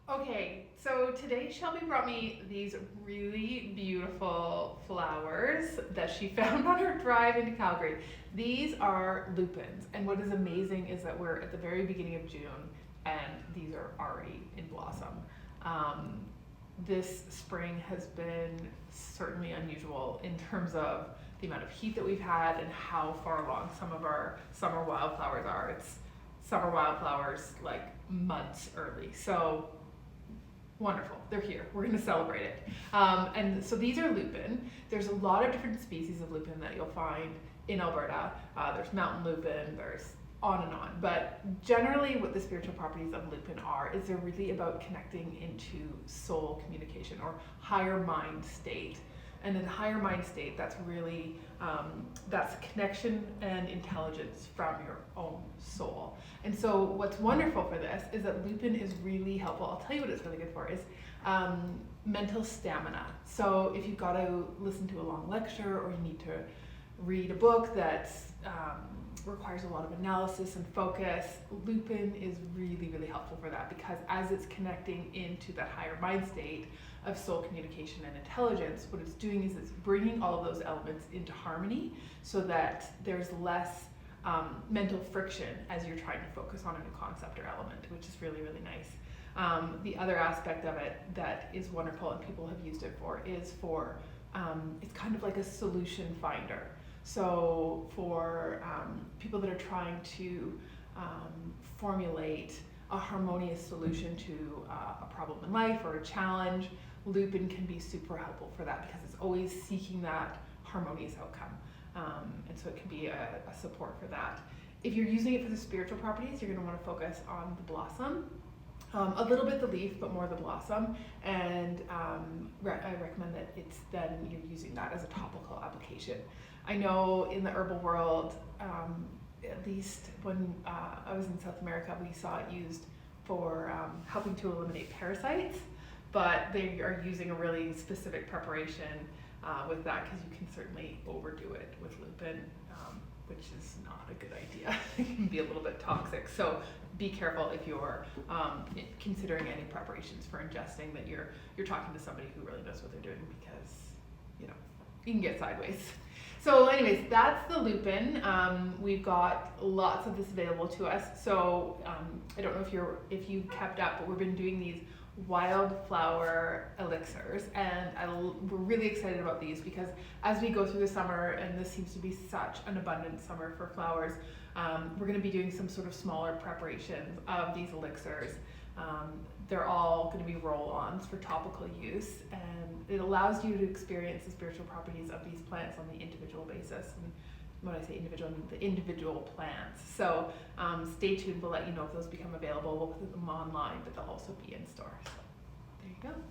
Okay, so today Shelby brought me these really beautiful flowers that she found on her drive into Calgary. These are lupins, and what is amazing is that we're at the very beginning of June and these are already in blossom. This spring has been certainly unusual in terms of the amount of heat that we've had and how far along some of our summer wildflowers are. It's summer wildflowers like months early. So wonderful, they're here. We're going to celebrate it. And so these are lupin. There's a lot of different species of lupin that you'll find in Alberta. There's mountain lupin, there's on and on. But generally what the spiritual properties of lupin are is they're really about connecting into soul communication or higher mind state. And in higher mind state, that's really, that's connection and intelligence from your own soul. And so what's wonderful for this is that lupin is really helpful. I'll tell you what it's really good for is mental stamina. So if you've got to listen to a long lecture or you need to read a book that requires a lot of analysis and focus, lupin is really, really helpful for that, because as it's connecting into that higher mind state of soul communication and intelligence, what it's doing is it's bringing all of those elements into harmony so that there's less mental friction as you're trying to focus on a new concept or element, which is really, really nice. The other aspect of it that is wonderful and people have used it for is for, it's kind of like a solution finder. So for people that are trying to formulate a harmonious solution to a problem in life or a challenge, lupin can be super helpful for that because it's always seeking that harmonious outcome. And so it can be a support for that. If you're using it for the spiritual properties, you're going to want to focus on the blossom, a little bit the leaf, but more the blossom. And I recommend that it's then you're using that as a topical application. I know in the herbal world, at least when I was in South America, we saw it used for helping to eliminate parasites, but they are using a really specific preparation with that, because you can certainly overdo it with lupin, which is not a good idea. It can be a little bit toxic. So be careful if you're considering any preparations for ingesting, that you're talking to somebody who really knows what they're doing, because you can get sideways. So anyways, that's the lupin. We've got lots of this available to us. So I don't know if you've kept up, but we've been doing these wildflower elixirs, and we're really excited about these because as we go through the summer, and this seems to be such an abundant summer for flowers, we're going to be doing some sort of smaller preparations of these elixirs. They're all going to be roll-ons for topical use, and it allows you to experience the spiritual properties of these plants on the individual basis. And when I say individual, I mean the individual plants. So stay tuned, we'll let you know if those become available. We'll put them online, but they'll also be in store. So there you go.